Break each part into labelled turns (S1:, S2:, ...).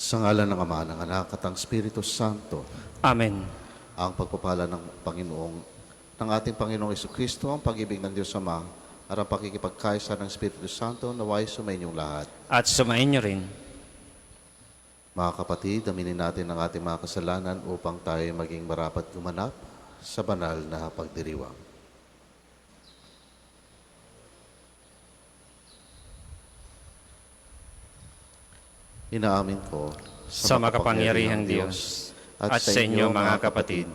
S1: Sa ngalan ng Ama, ng Anak at ng Espiritu Santo,
S2: Amen.
S1: ang pagpapala ng ating Panginoong Jesucristo, ang pag-ibig ng Diyos Ama, at ang pakikipagkaisa ng Espiritu Santo, naway sumainyong lahat.
S2: At sumain niyo rin.
S1: Mga kapatid, aminin natin ang ating mga kasalanan upang tayo maging marapat gumanap sa banal na pagdiriwang. Inaamin ko
S2: Sa makapangyarihang Diyos at sa inyo mga kapatid,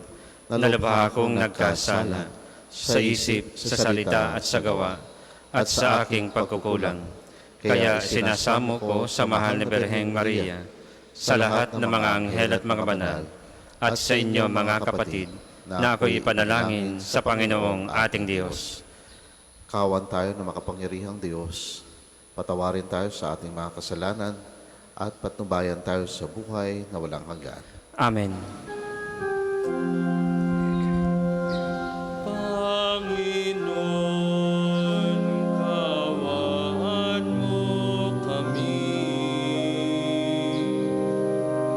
S2: na lubha akong nagkasala sa isip, sa salita at sa gawa at sa aking pagkukulang. Kaya sinasamo ko sa mahal na Birheng Maria, sa lahat ng mga anghel at mga banal, at sa inyo mga kapatid, na ako'y ipanalangin sa Panginoong ating Diyos.
S1: Kawan tayo ng makapangyarihang Diyos, patawarin tayo sa ating mga kasalanan, at patnubayan tayo sa buhay na walang hanggan.
S2: Amen.
S3: Panginoon, kaawaan mo kami.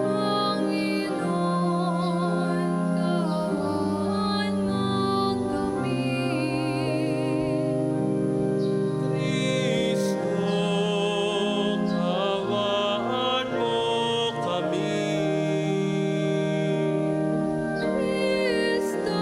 S4: Panginoon, kaawaan mo kami.
S3: Kristo, kaawaan mo kami.
S4: Kristo,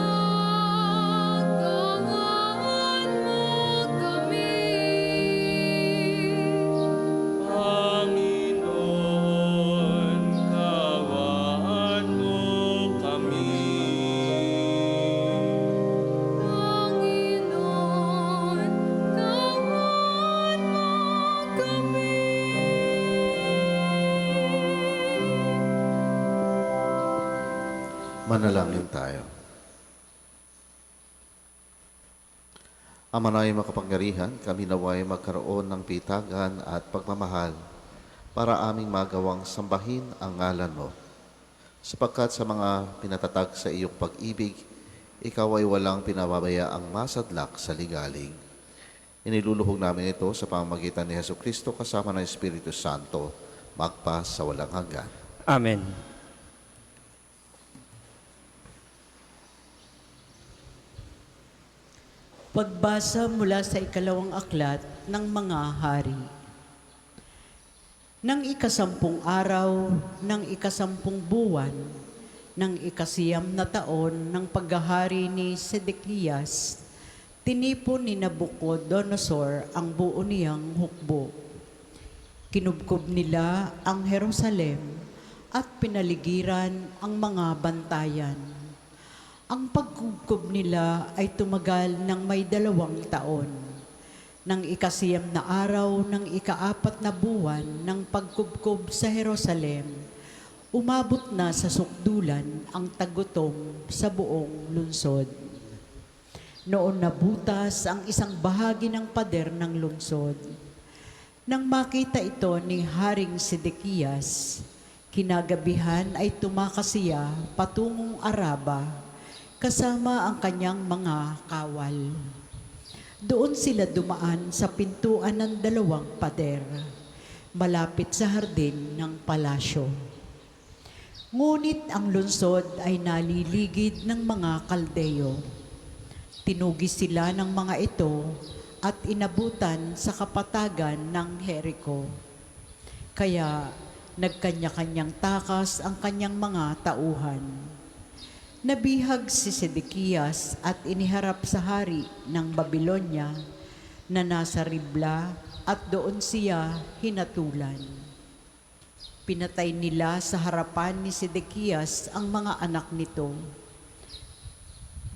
S4: kaawaan mo kami.
S3: Panginoon, kaawaan mo kami.
S4: Panginoon, kaawaan mo kami.
S1: Manalangin tayo. Ama na makapangyarihan, kami naway magkaroon ng pitagan at pagmamahal para aming magawang sambahin ang ngalan mo. Sapagkat sa mga pinatatag sa iyong pag-ibig, ikaw ay walang pinababayaang masadlak sa ligaling. Iniluluhog namin ito sa pamamagitan ni Jesucristo kasama ng Espiritu Santo, magpa sa walang hanggan.
S2: Amen.
S5: Pagbasa mula sa ikalawang aklat ng mga hari. Nang ikasampung araw, ng ikasampung buwan, ng ikasiyam na taon ng paghahari ni Sedekias, tinipon ni Nabucodonosor ang buo niyang hukbo. Kinubkob nila ang Jerusalem at pinaligiran ang mga bantayan. Ang pagkubkob nila ay tumagal ng may 2 taon. Nang ikasiyam na araw ng ikaapat na buwan ng pagkubkob sa Jerusalem, umabot na sa sukdulan ang tagutom sa buong lungsod. Noon nabutas ang isang bahagi ng pader ng lungsod. Nang makita ito ni Haring Sedekias, kinagabihan ay tumakas siya patungong Araba, kasama ang kanyang mga kawal. Doon sila dumaan sa pintuan ng 2 pader, malapit sa hardin ng palasyo. Ngunit ang lungsod ay naliligid ng mga Kaldeo. Tinugis sila ng mga ito at inabutan sa kapatagan ng Jericho. Kaya nagkanya-kanyang takas ang kanyang mga tauhan. Nabihag si Sedekias at iniharap sa hari ng Babylonia na nasa Ribla at doon siya hinatulan. Pinatay nila sa harapan ni Sedekias ang mga anak nito.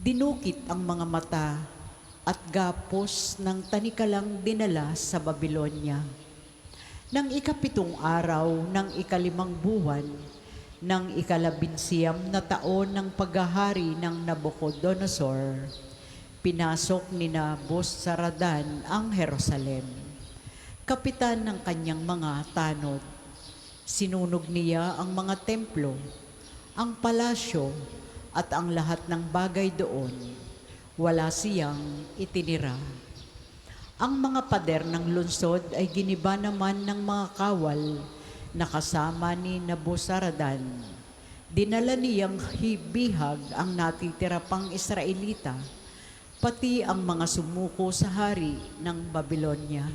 S5: Dinukit ang mga mata at gapos ng tanikalang dinala sa Babylonia. Nang ikapitong araw ng ikalimang buwan, ng ikalabinsiyam na taon ng paghahari ng Nabucodonosor, pinasok ni Nabuzaradan ang Jerusalem. Kapitan ng kanyang mga tanod, sinunog niya ang mga templo, ang palasyo at ang lahat ng bagay doon. Wala siyang itinira. Ang mga pader ng lungsod ay giniba naman ng mga kawal nakasama ni Nabuzaradan. Dinala niyang bihag ang natitira pang Israelita, pati ang mga sumuko sa hari ng Babylonia.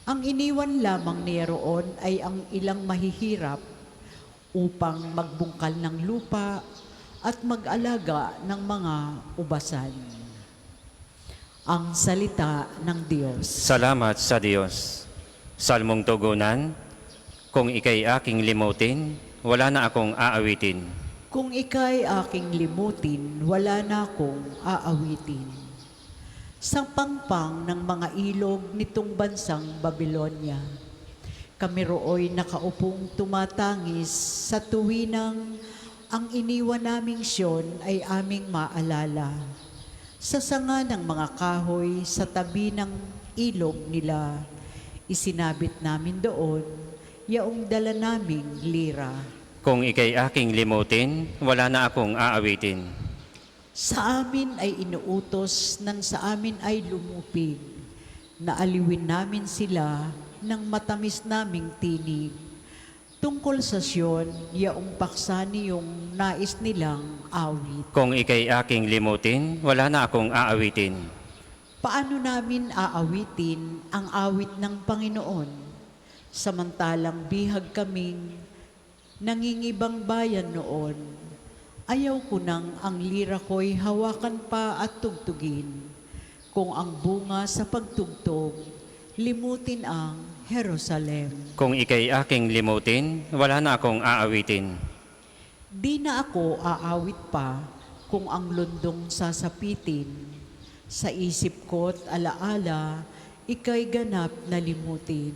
S5: Ang iniwan lamang niya roon ay ang ilang mahihirap upang magbungkal ng lupa at mag-alaga ng mga ubasan. Ang salita ng Diyos.
S2: Salamat sa Diyos. Salmong tugunan, kung ika'y aking limutin, wala na akong aawitin.
S5: Kung ika'y aking limutin, wala na akong aawitin. Sa pangpang ng mga ilog nitong bansang Babylonia, kami rooy nakaupong tumatangis sa tuwinang ang iniwan naming Siyon ay aming maalala. Sa sanga ng mga kahoy sa tabi ng ilog nila, isinabit namin doon yaong dala naming lira.
S2: Kung ika'y aking limutin, wala na akong aawitin.
S5: Sa amin ay inuutos ng sa amin ay lumupig, na aliwin namin sila ng matamis naming tinig. Tungkol sa Siyon, yaong paksa niyong nais nilang awit.
S2: Kung ika'y aking limutin, wala na akong aawitin.
S5: Paano namin aawitin ang awit ng Panginoon? Samantalang bihag kaming nangingibang bayan noon. Ayaw ko nang ang lira ko'y hawakan pa at tugtugin. Kung ang bunga sa pagtugtog, limutin ang Jerusalem.
S2: Kung ika'y aking limutin, wala na akong aawitin.
S5: Di na ako aawit pa kung ang lundong sasapitin. Sa isip ko't alaala, ika'y ganap na limutin.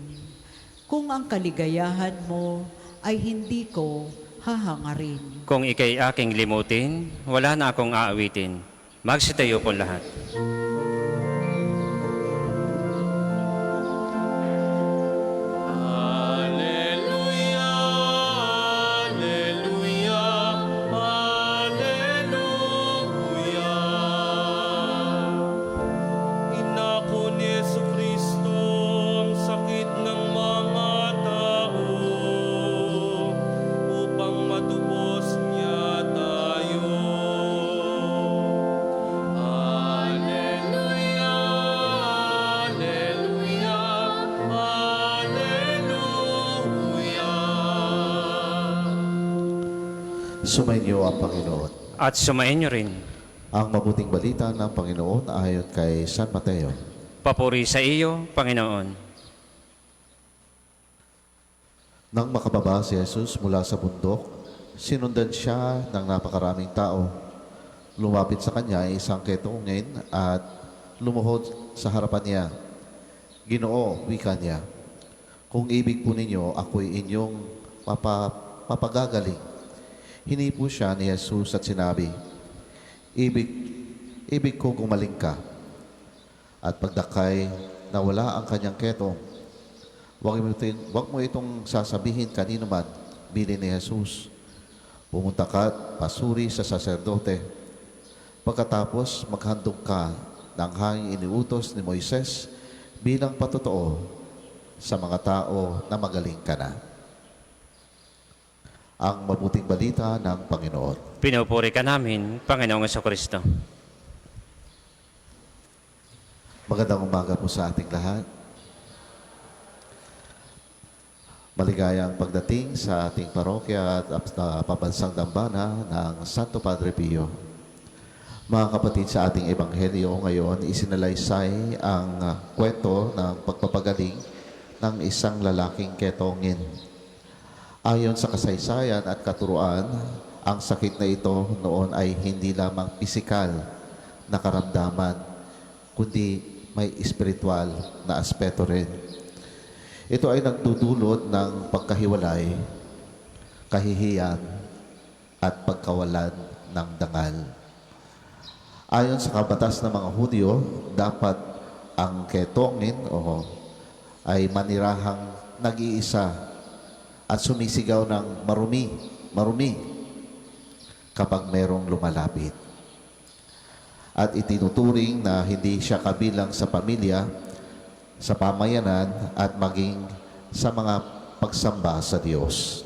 S5: Kung ang kaligayahan mo ay hindi ko hahangarin.
S2: Kung ika'y aking limutin, wala na akong aawitin. Magsitayo po lahat.
S3: Alleluia, alleluia, alleluia. Inako ni Jesucristo ang sakit ng mga tao upang matubos niya tayo. Alleluia, alleluia, alleluia.
S1: Sumainyo ang Panginoon.
S2: At sumain niyo rin.
S1: Ang mabuting balita ng Panginoon ayon kay San Mateo.
S2: Papuri sa iyo, Panginoon.
S1: Nang makababa si Jesus mula sa bundok, sinundan siya ng napakaraming tao. Lumapit sa kanya ay isang ketongin at lumuhod sa harapan niya. Ginoo, wika niya, kung ibig po ninyo, ako'y inyong papagagaling. Hinipo siya ni Jesus at sinabi, Ibig ko gumaling ka. At pagdakay nawala ang kanyang ketong. Huwag mo itong sasabihin kanino man, bilin ni Jesus. Pumunta ka at pasuri sa saserdote. Pagkatapos maghandog ka ng hanging iniutos ni Moises bilang patotoo sa mga tao na magaling ka na. Ang mabuting balita ng Panginoon.
S2: Pinupuri ka namin, Panginoong Jesucristo.
S1: Magandang umaga po sa ating lahat. Maligayang pagdating sa ating parokya at pabansang dambana ng Santo Padre Pio. Mga kapatid, sa ating ebanghelyo ngayon, isinalaysay ang kwento ng pagpapagaling ng isang lalaking ketongin. Ayon sa kasaysayan at katuruan, ang sakit na ito noon ay hindi lamang pisikal na karamdaman, kundi may espiritual na aspeto rin. Ito ay nagdudulot ng pagkahiwalay, kahihiyan, at pagkawalan ng dangal. Ayon sa kabatas ng mga Hudyo, dapat ang ketongin ay manirahang nag-iisa at sumisigaw ng marumi kapag merong lumalapit. At itinuturing na hindi siya kabilang sa pamilya, sa pamayanan at maging sa mga pagsamba sa Diyos.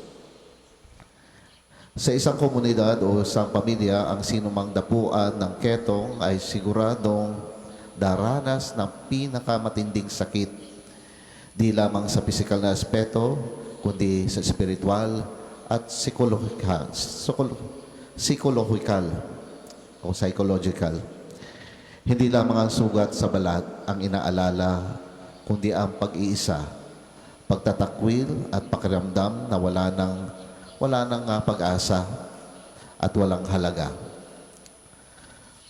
S1: Sa isang komunidad o isang pamilya, ang sinumang dapuan ng ketong ay siguradong daranas ng pinakamatinding sakit, di lamang sa pisikal na aspeto, kundi sa spiritual at psychological. Hindi lamang ang sugat sa balat ang inaalala, kundi ang pag-iisa, pagtatakwil at pakiramdam na wala nang pag-asa at walang halaga.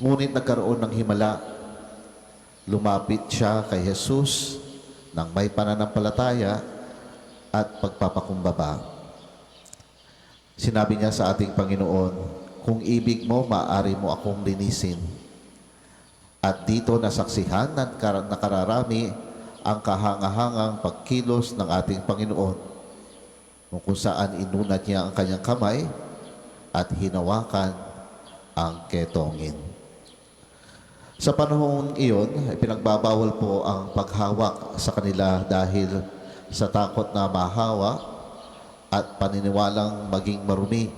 S1: Ngunit nagkaroon ng himala. Lumapit siya kay Jesus ng may pananampalataya at pagpapakumbaba. Sinabi niya sa ating Panginoon, "Kung ibig mo, maaari mo akong linisin." At dito nasaksihan ng nakararami ang kahangahangang pagkilos ng ating Panginoon, kung saan inunat niya ang kanyang kamay at hinawakan ang ketongin. Sa panahon iyon, pinagbabawal po ang paghawak sa kanila dahil sa takot na mahawa at paniniwalang maging marumi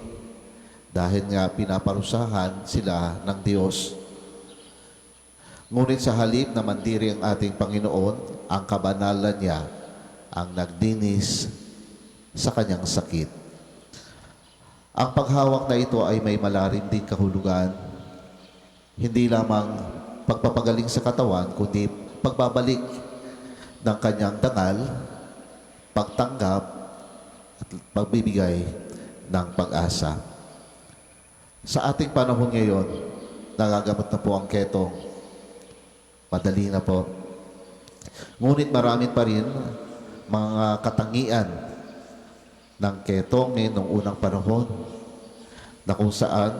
S1: dahil nga pinaparusahan sila ng Diyos. Ngunit sa halip na mandiri ang ating Panginoon, ang kabanalan niya ang nagdinis sa kanyang sakit. Ang paghawak na ito ay may malalim din kahulugan. Hindi lamang pagpapagaling sa katawan, kundi pagbabalik ng kanyang dangal, pagtanggap at pagbibigay ng pag-asa. Sa ating panahon ngayon, nagagamot na po ang ketong. Madali na po. Ngunit marami pa rin mga katangian ng ketongin noong unang panahon na kung saan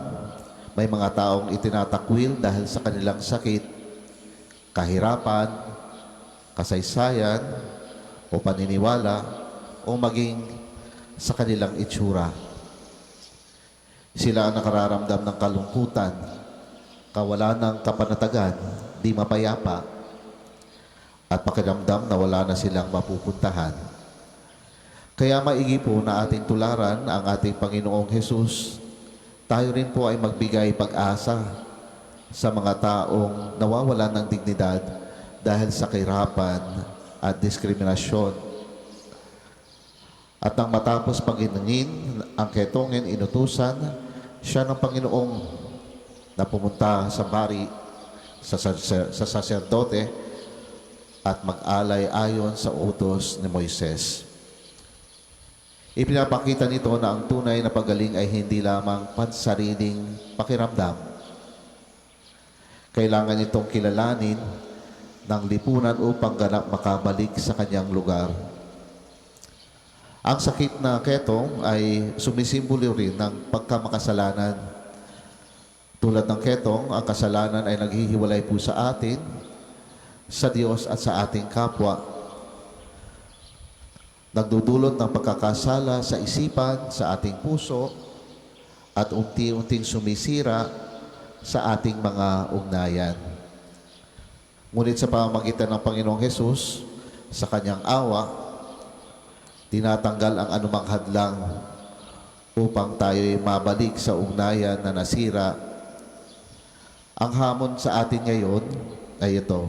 S1: may mga taong itinatakwil dahil sa kanilang sakit, kahirapan, kasaysayan, o paniniwala, o maging sa kanilang itsura. Sila ang nakararamdam ng kalungkutan, kawalan ng kapanatagan, di mapayapa, at pakiramdam na wala na silang mapupuntahan. Kaya maigi po na ating tularan ang ating Panginoong Hesus. Tayo rin po ay magbigay pag-asa sa mga taong nawawalan ng dignidad dahil sa kahirapan at diskriminasyon. At nang matapos paginingin ang ketongin, inutusan siya ng Panginoong na pumunta sa bari sa saserdote at mag-alay ayon sa utos ni Moises. Ipinapakita nito na ang tunay na pagaling ay hindi lamang pansariling pakiramdam. Kailangan itong kilalanin ng lipunan upang ganap makabalik sa kanyang lugar. Ang sakit na ketong ay sumisimbolo rin ng pagkamakasalanan. Tulad ng ketong, ang kasalanan ay naghihiwalay po sa atin, sa Diyos at sa ating kapwa. Nagdudulot ng pagkakasala sa isipan, sa ating puso, at unti-unting sumisira sa ating mga ugnayan. Ngunit sa pamamagitan ng Panginoong Hesus, sa kanyang awa, tinatanggal ang anumang hadlang upang tayo'y mabalik sa ugnayan na nasira. Ang hamon sa atin ngayon ay ito: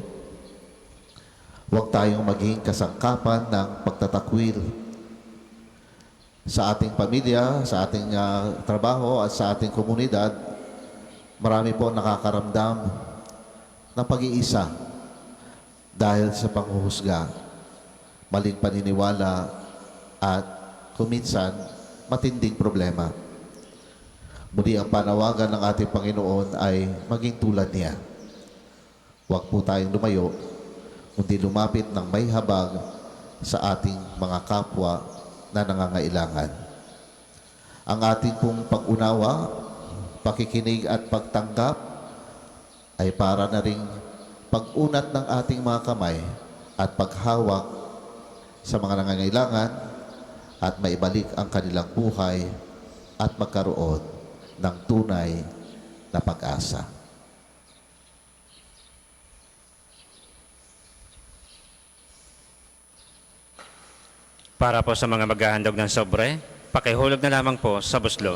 S1: huwag tayong maging kasangkapan ng pagtatakwil sa ating pamilya, sa ating trabaho at sa ating komunidad. Marami po nakakaramdam ng pag-iisa dahil sa panghuhusga, maling paniniwala at kuminsan matinding problema. Muli ang panawagan ng ating Panginoon ay maging tulad niya. Huwag po tayong lumayo, kundi lumapit ng may habag sa ating mga kapwa na nangangailangan. Ang ating pong pag-unawa, pakikinig at pagtanggap ay para na ring pag-unat ng ating mga kamay at paghawak sa mga nangangailangan at maibalik ang kanilang buhay at magkaroon ng tunay na pag-asa.
S2: Para po sa mga maghahandog ng sobre, pakihulog na lamang po sa buslo.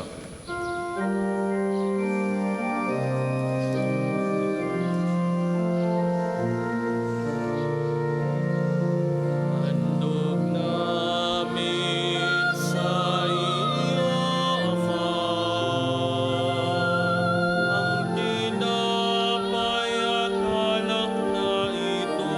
S3: Handog namin sa iyo, Ama, ang tinapay at alak na ito.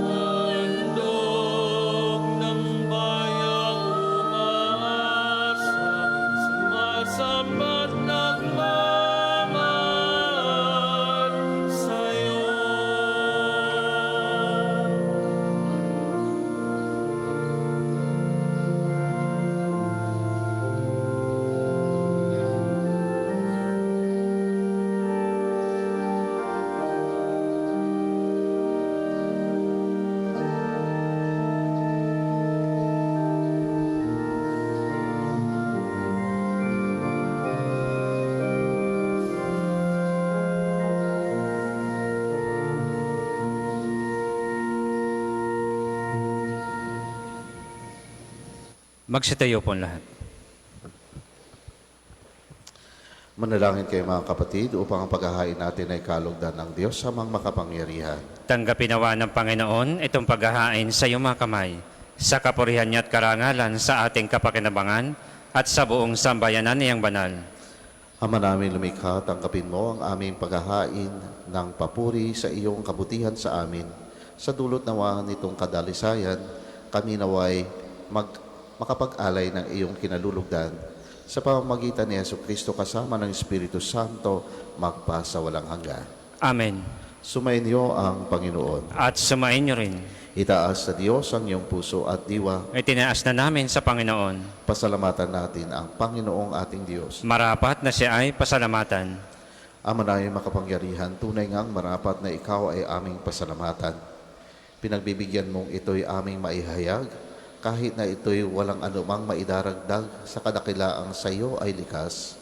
S3: Handog ng bayang umaasa, sumasambat nagmamahal sa'yo.
S2: Magsitayo po ang lahat.
S1: Manalangin kayo mga kapatid upang ang paghahain natin ay kalugdan ng Diyos sa mga makapangyarihan.
S2: Tanggapin nawa ng Panginoon itong paghahain sa iyong mga kamay, sa kapurihan niya at karangalan sa ating kapakinabangan at sa buong sambayanan niyang banal.
S1: Ama namin lumikha, tanggapin mo ang aming paghahain ng papuri sa iyong kabutihan sa amin. Sa dulot nawa nitong kadalisayan, kami naway makapag-alay ng iyong kinalulugdan sa pamamagitan ni Jesucristo kasama ng Espiritu Santo magpa sa walang hanggan.
S2: Amen.
S1: Sumainyo ang Panginoon.
S2: At sumain niyo rin.
S1: Itaas sa Diyos ang iyong puso at diwa.
S2: Itinaas na namin sa Panginoon.
S1: Pasalamatan natin ang Panginoong ating Diyos.
S2: Marapat na siya ay pasalamatan.
S1: Ama namin makapangyarihan, tunay ngang marapat na ikaw ay aming pasalamatan. Pinagbibigyan mong ito'y aming maihayag, kahit na ito'y walang anumang maidaragdag sa kadakilaang sa iyo ay likas.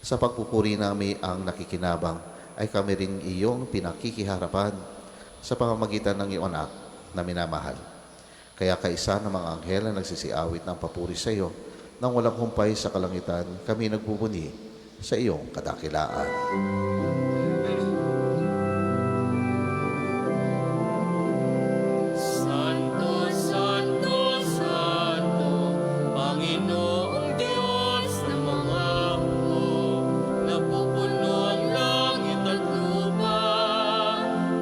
S1: Sa pagpupuri namin ang nakikinabang, ay kami rin iyong pinakikiharapan sa pamamagitan ng iyong anak na minamahal. Kaya kaisa ng mga anghel na nagsisiawit ng papuri sa iyo, nang walang humpay sa kalangitan, kami nagbubuni sa iyong kadakilaan.
S3: Santo, Santo, Santo, Panginoong Diyos ng mga hukbo, napupuno ang langit at lupa,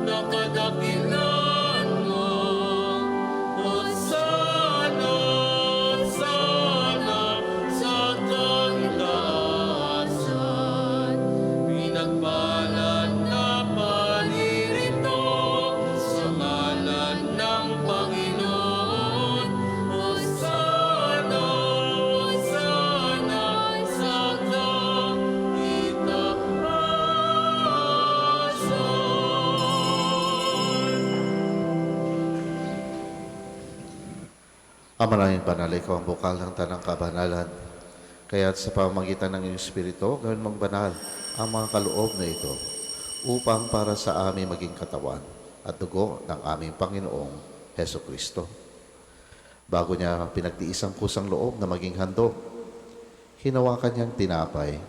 S3: nakadakilan mo. Hosana, Hosana, sa kantaasan, pinagpala na palirito sa ngalan ng Panginoon. Hosana, Hosana, sa kaitaasan.
S1: Ama namin banal, ikaw ang bukal ng tanang kabanalan. Kaya't sa pamamagitan ng iyong Espiritu, gawin mong banal ang mga kaloob na ito upang para sa amin maging katawan at dugo ng aming Panginoong Heso Kristo. Bago niya pinagtiis ang kusang loob na maging handog, hinawakan niyang tinapay,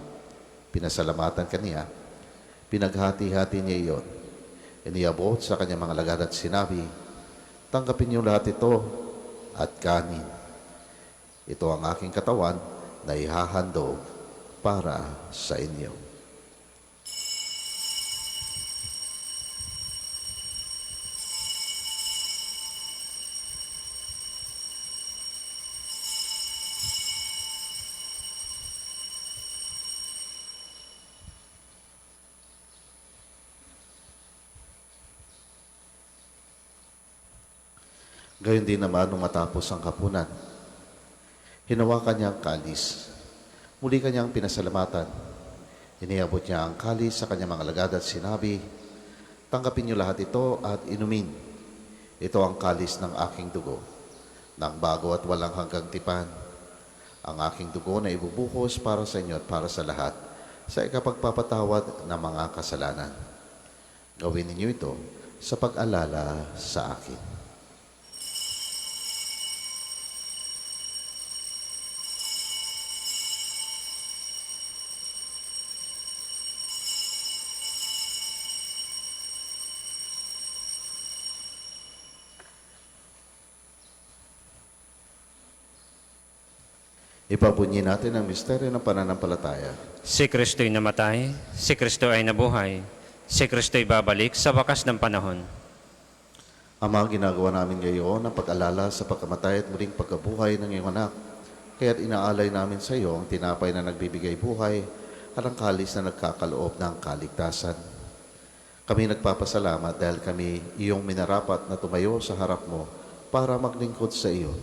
S1: pinasalamatan kaniya, pinaghati-hati niya iyon, iniabot sa kanyang mga lagad at sinabi, tanggapin niyo lahat ito at kanin. Ito ang aking katawan na ihahandog para sa inyo. Gayon din naman nung matapos ang hapunan, hinawakan niya ang kalis. Muli kanyang pinasalamatan. Iniabot niya ang kalis sa kanyang mga alagad at sinabi, tanggapin niyo lahat ito at inumin. Ito ang kalis ng aking dugo, ng bago at walang hanggang tipan. Ang aking dugo na ibubuhos para sa inyo at para sa lahat, sa ikapagpapatawad ng mga kasalanan. Gawin ninyo ito sa pag-alala sa akin. Ipabunyi natin ang misteryo ng pananampalataya.
S2: Si Kristo'y namatay, si Kristo ay nabuhay, si Kristo'y babalik sa wakas ng panahon.
S1: Ama, ginagawa namin ngayon ang pag-alala sa pagkamatay at muling pagkabuhay ng iyong anak. Kaya't inaalay namin sa iyo ang tinapay na nagbibigay buhay at ang kalis na nagkakaloob ng kaligtasan. Kami nagpapasalamat dahil kami iyong minarapat na tumayo sa harap mo para maglingkod sa iyo.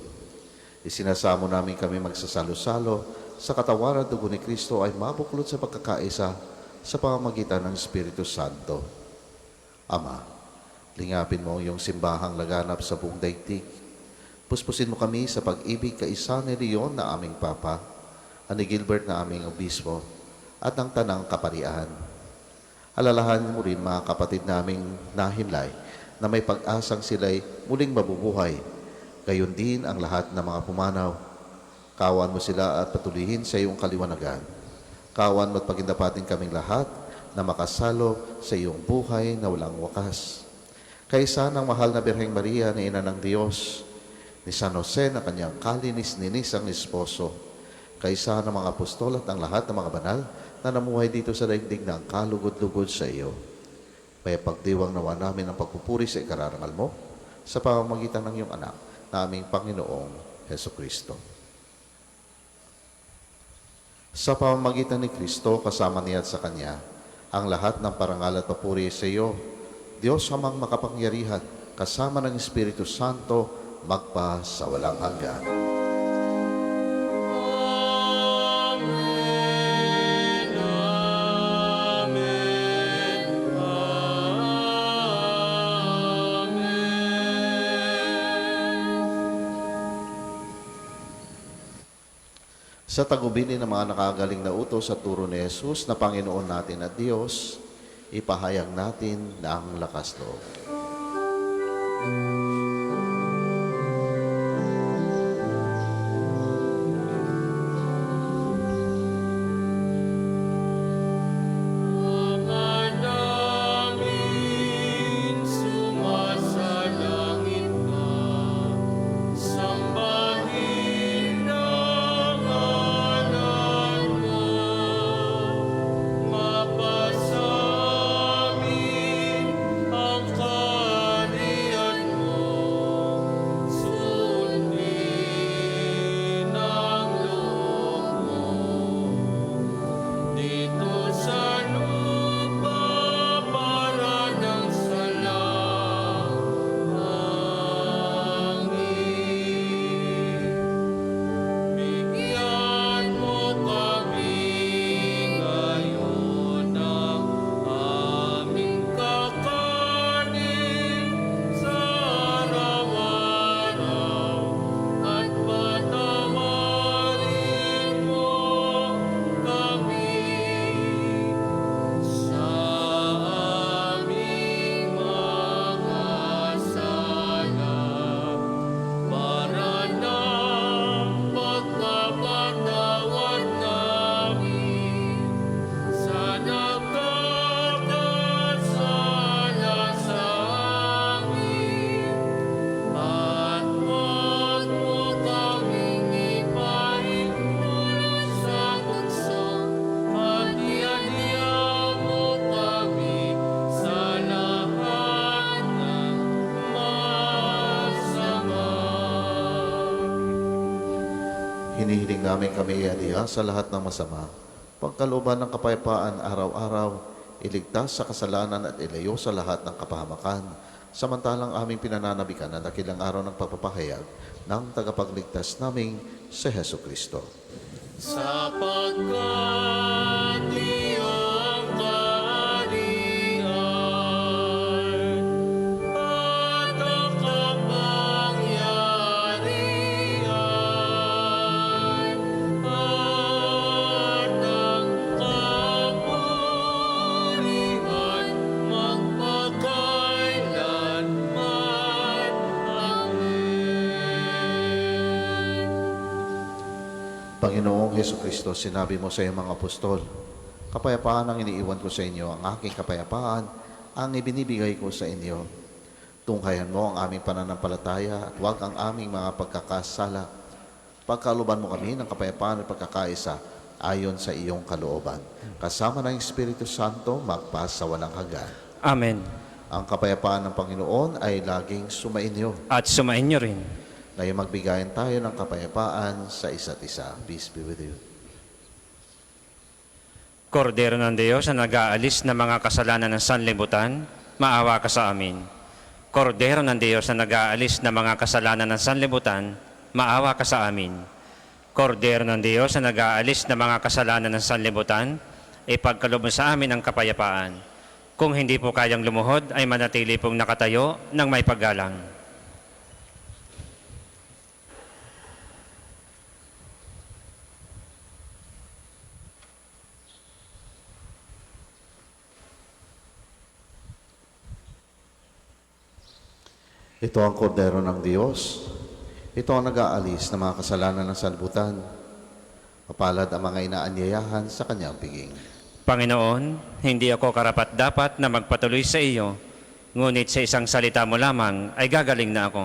S1: Isinasamo namin kami magsasalo-salo sa katawan at dugo ni Kristo ay mabuklod sa pagkakaisa sa pamamagitan ng Espiritu Santo. Ama, lingapin mo yung simbahang laganap sa buong daigdig. Puspusin mo kami sa pag-ibig kaisa ni Leon na aming Papa, ani Gilbert na aming Obispo, at ng Tanang Kaparian. Alalahanin mo rin mga kapatid naming nahimlay na may pag-asang sila'y muling mabubuhay. Gayon din ang lahat ng mga pumanaw. Kawan mo sila at patuloyin sa iyong kaliwanagan. Kawan mo at pagindapatin kaming lahat na makasalo sa iyong buhay na walang wakas. Kaisa ng mahal na Birheng Maria na Ina ng Diyos, ni San Jose na kanyang kalinis-ninis ang esposo, kaisa ng mga apostol at ang lahat ng mga banal na namuhay dito sa daigdig ng kalugod-lugod sa iyo. May pagdiwang nawa namin ang pagpupuri sa ikararangal mo sa pamamagitan ng iyong anak, na aming Panginoong Hesukristo. Sa pamamagitan ni Kristo, kasama niya at sa Kanya, ang lahat ng parangal at papuri sa iyo, Diyos amang makapangyarihan, kasama ng Espiritu Santo, magpa sa walang hanggan.
S3: Amen. Amen.
S1: Sa tagubili ng mga nakagaling na utos sa turo ni Jesus na Panginoon natin at Diyos, ipahayag natin na ang lakas loob.
S3: Ama namin, sumasalangit ka, sambahin ang ngalan mo, mapasa amin ang kaharian mo, sundin ang loob mo. Dito sa lupa para ng salangit. Bigyan mo kami ngayon ng aming kakanin sa araw-araw at patawarin mo kami sa aming mga sala para ng pagpapatawad namin sa nagkakasala sa amin. At huwag mo kaming ipahimulan sa bunso, at iadya mo kami sa lahat ng masama.
S1: Hinihiling namin kami iadiha sa lahat ng masama, pagkalooban ng kapayapaan araw-araw, iligtas sa kasalanan at ilayo sa lahat ng kapahamakan, samantalang aming pinananabikan ang dakilang araw ng pagpapahayag ng tagapagligtas naming si Hesu Kristo.
S3: Sapagkat iyong kaharian at ang kapangyarihan at ang kapurihan magpakailanman. Amen.
S1: Panginoong Hesu Kristo, sinabi mo sa iyong mga apostol, kapayapaan ang iniiwan ko sa inyo, ang aking kapayapaan ang ibinibigay ko sa inyo. Tunghayan mo ang aming pananampalataya at huwag ang aming mga pagkakasala. Pagkaluban mo kami ng kapayapaan at pagkakaisa ayon sa iyong kalooban. Kasama ng Espiritu Santo, magpas sa walang hanggan.
S2: Amen.
S1: Ang kapayapaan ng Panginoon ay laging sumainyo.
S2: At sumain niyo rin.
S1: Ngayon magbigayan tayo ng kapayapaan sa isa't isa. Peace be with you.
S2: Kordero ng Diyos na nag-aalis ng mga kasalanan ng sanlibutan, maawa ka sa amin. Kordero ng Diyos na nag-aalis ng mga kasalanan ng sanlibutan, maawa ka sa amin. Kordero ng Diyos na nag-aalis ng mga kasalanan ng sanlibutan, ipagkaloob mo sa amin ang kapayapaan. Kung hindi po kayang lumuhod, ay manatili pong nakatayo ng may paggalang.
S1: Ito ang kordero ng Diyos. Ito ang nag-aalis ng mga kasalanan ng sanlibutan. Mapalad ang mga inaanyayahan sa kanyang piging.
S2: Panginoon, hindi ako karapat-dapat na magpatuloy sa iyo, ngunit sa isang salita mo lamang ay gagaling na ako.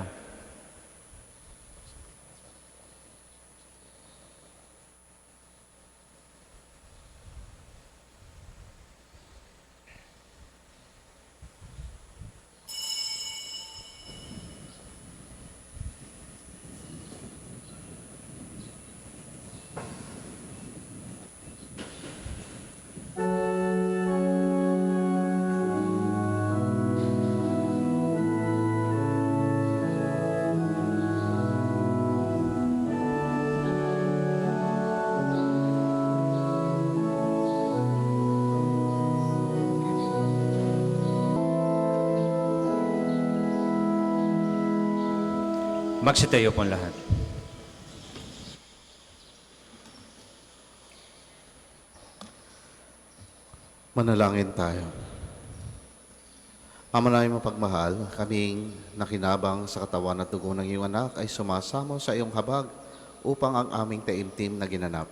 S2: Magsitayo po ang lahat.
S1: Manalangin tayo. Ama namin mapagmahal, kaming nakinabang sa katawan at dugo ng iyong anak ay sumasamo sa iyong habag upang ang aming taimtim na ginanap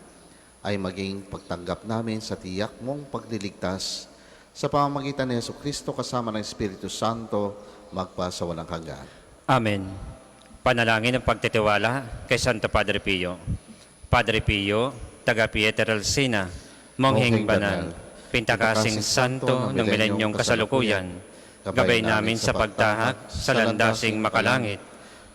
S1: ay maging pagtanggap namin sa tiyak mong pagliligtas sa pamamagitan ni Jesucristo kasama ng Espiritu Santo magpa sa walang hanggan.
S2: Amen. Panalangin ng pagtitiwala kay Santo Padre Pio. Padre Pio, taga Pietrelcina, Mongheng Banal, Pintakasing Santo ng milenyong kasalukuyan, gabay namin sa pagtahak sa landasing makalangit,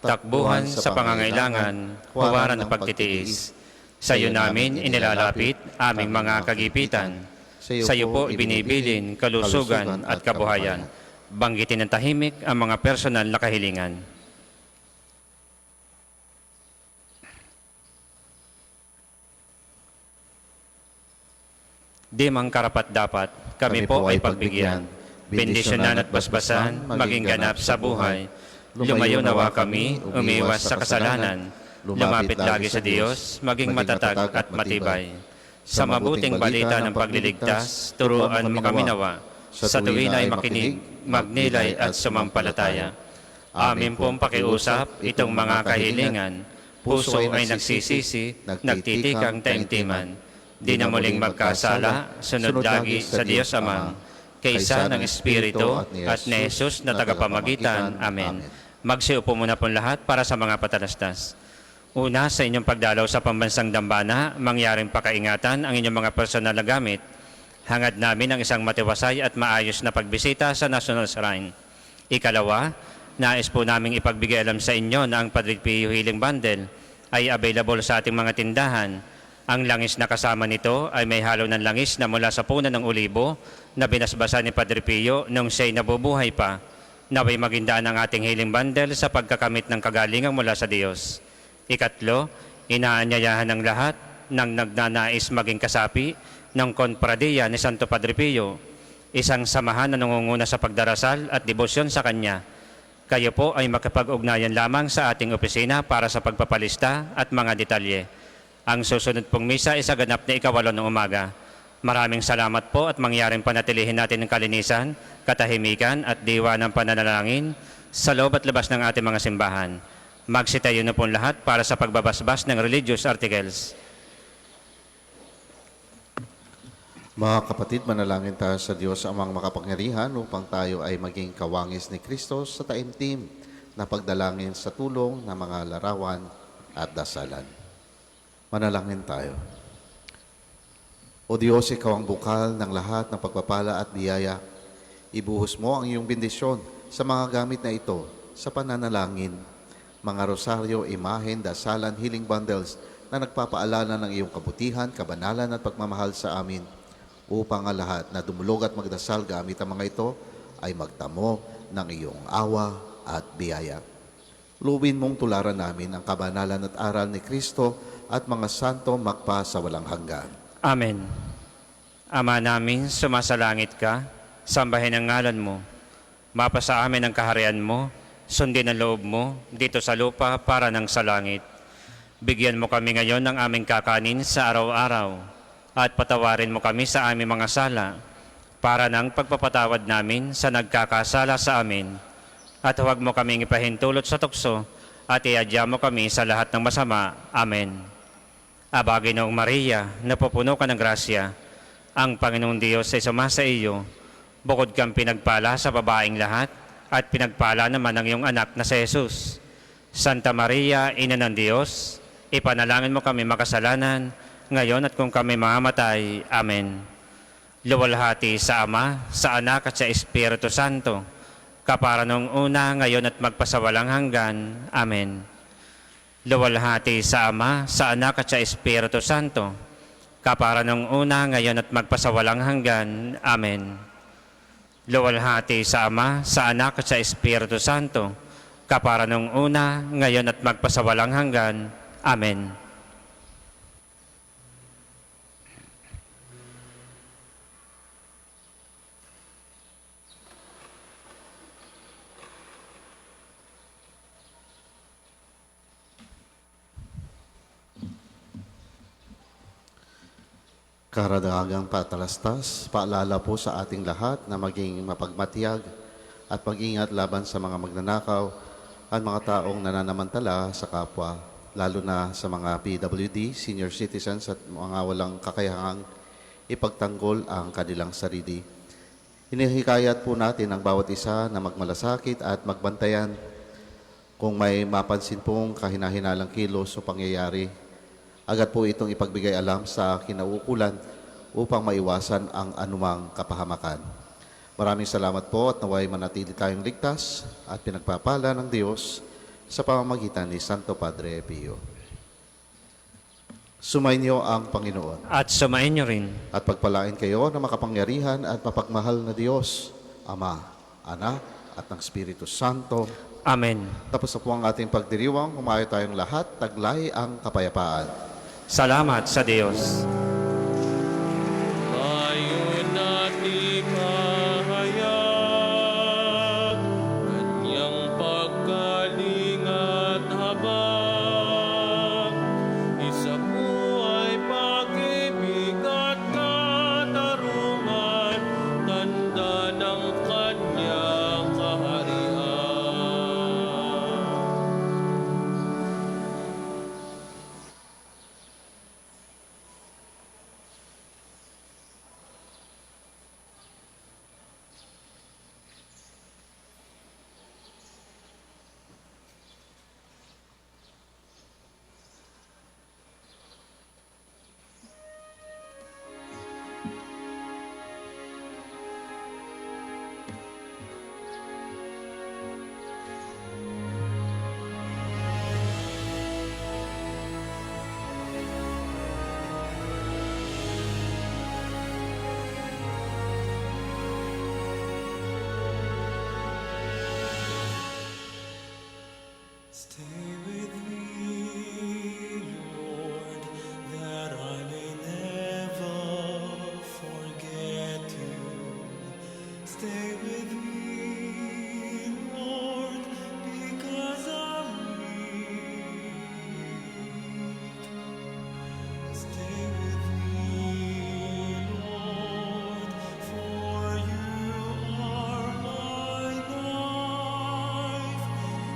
S2: takbuhan sa pangangailangan, huwaran ng pagtitiis. Sa iyo namin inilalapit aming mga kagipitan. Sa iyo po ibinibilin kalusugan at kabuhayan. Banggitin ng tahimik ang mga personal na kahilingan. Di mang karapat-dapat, kami po ay pagbigyan. Bendisyonan at basbasan, maging ganap sa buhay. Lumayo nawa kami, umiwas sa kasalanan. Lumapit lagi sa Diyos, maging matatag at matibay. Sa mabuting balita ng pagliligtas, turuan mo kami nawa. Sa tuwin ay makinig, magnilay at sumampalataya. Amin pong pakiusap itong mga kahilingan. Puso ay nagsisisi, nagtitikang taimtiman. Di na muling magkasala, sunod lagi sa Diyos Amang, kaysa ng Espiritu at ni Jesus na tagapamagitan. Amen. Magsiupo muna po lahat para sa mga patalastas. Una, sa inyong pagdalaw sa pambansang dambana, mangyaring pakaingatan ang inyong mga personal na gamit. Hangad namin ang isang matiwasay at maayos na pagbisita sa National Shrine. Ikalawa, nais po naming ipagbigay alam sa inyo na ang Padre Pio Healing Bundle ay available sa ating mga tindahan. Ang langis na kasama nito ay may halo ng langis na mula sa puno ng olibo na binasbasa ni Padre Pio nung siya'y nabubuhay pa. Naway magindaan ang ating healing bundle sa pagkakamit ng kagalingan mula sa Diyos. Ikatlo, inaanyayahan ng lahat ng nagnanais maging kasapi ng konpradiya ni Santo Padre Pio, isang samahan na nangunguna sa pagdarasal at debosyon sa Kanya. Kayo po ay makapag-ugnayan lamang sa ating opisina para sa pagpapalista at mga detalye. Ang susunod pong misa ay sa ganap na 8:08 ng umaga. Maraming salamat po at mangyaring panatilihin natin ng kalinisan, katahimikan at diwa ng pananalangin sa loob at labas ng ating mga simbahan. Magsitayo na po lahat para sa pagbabasbas ng religious articles.
S1: Mga kapatid, manalangin tayo sa Diyos amang makapangyarihan upang tayo ay maging kawangis ni Kristo sa taimtim na pagdalangin sa tulong ng mga larawan at dasalan. Manalangin tayo. O Diyos, Ikaw ang bukal ng lahat ng pagpapala at biyaya. Ibuhos mo ang iyong bendisyon sa mga gamit na ito sa pananalangin, mga rosaryo, imahen, dasalan, healing bundles na nagpapaalala ng iyong kabutihan, kabanalan at pagmamahal sa amin, upang ang lahat na dumulog at magdasal gamit ang mga ito ay magtamo ng iyong awa at biyaya. Luwin mong tularan namin ang kabanalan at aral ni Kristo at mga santo magpa sa walang hanggan.
S2: Amen. Ama namin, sumasalangit ka, sambahin ang ngalan mo. Mapasa amin ang kaharian mo, sundin ang loob mo, dito sa lupa para ng sa langit. Bigyan mo kami ngayon ng aming kakanin sa araw-araw, at patawarin mo kami sa aming mga sala, para ng pagpapatawad namin sa nagkakasala sa amin. At huwag mo kaming ipahintulot sa tukso, at iadya mo kami sa lahat ng masama. Amen. Aba, Ginoong Maria, napupuno ka ng grasya, ang Panginoong Diyos ay sumasa iyo. Bukod kang pinagpala sa babaeng lahat, at pinagpala naman ang iyong anak na si Jesus. Santa Maria, Ina ng Diyos, ipanalangin mo kami makasalanan, ngayon at kung kami mamamatay. Amen. Luwalhati sa Ama, sa Anak at sa Espiritu Santo, kapara noong una, ngayon at magpasawalang hanggan. Amen. Luwalhati sa Ama, sa Anak at sa Espiritu Santo, kapara noong una, ngayon at magpasawalang hanggan. Amen. Luwalhati sa Ama, sa Anak at sa Espiritu Santo, kapara noong una, ngayon at magpasawalang hanggan. Amen.
S1: Karadagang patalastas, paalala po sa ating lahat na maging mapagmatiyag at mag-ingat laban sa mga magnanakaw at mga taong nananamantala sa kapwa, lalo na sa mga PWD, senior citizens at mga walang kakayahang ipagtanggol ang kanilang sarili. Hinihikayat po natin ang bawat isa na magmalasakit at magbantayan kung may mapansin pong kahinahinalang kilos o pangyayari. Agad po itong ipagbigay alam sa kinauukulan upang maiwasan ang anumang kapahamakan. Maraming salamat po at naway manatili tayong ligtas at pinagpapala ng Diyos sa pamamagitan ni Santo Padre Pio. Sumainyo ang Panginoon
S2: At sumain niyo rin.
S1: at pagpalain kayo ng makapangyarihan at mapagmahal na Diyos, Ama, Anak at ng Espiritu Santo.
S2: Amen.
S1: Tapos na po ang ating pagdiriwang, humayo tayong lahat, taglay ang kapayapaan.
S2: Salamat sa Diyos.
S3: Ayon natin mahayag, kanyang pagkaling at habag. Isa po ay pag-ibig at katarungan, tanda ng kanyang kaharian.
S6: Stay with me, Lord, that I may never forget you. Stay with me, Lord, because I'm weak. Stay with me, Lord, for you are my life.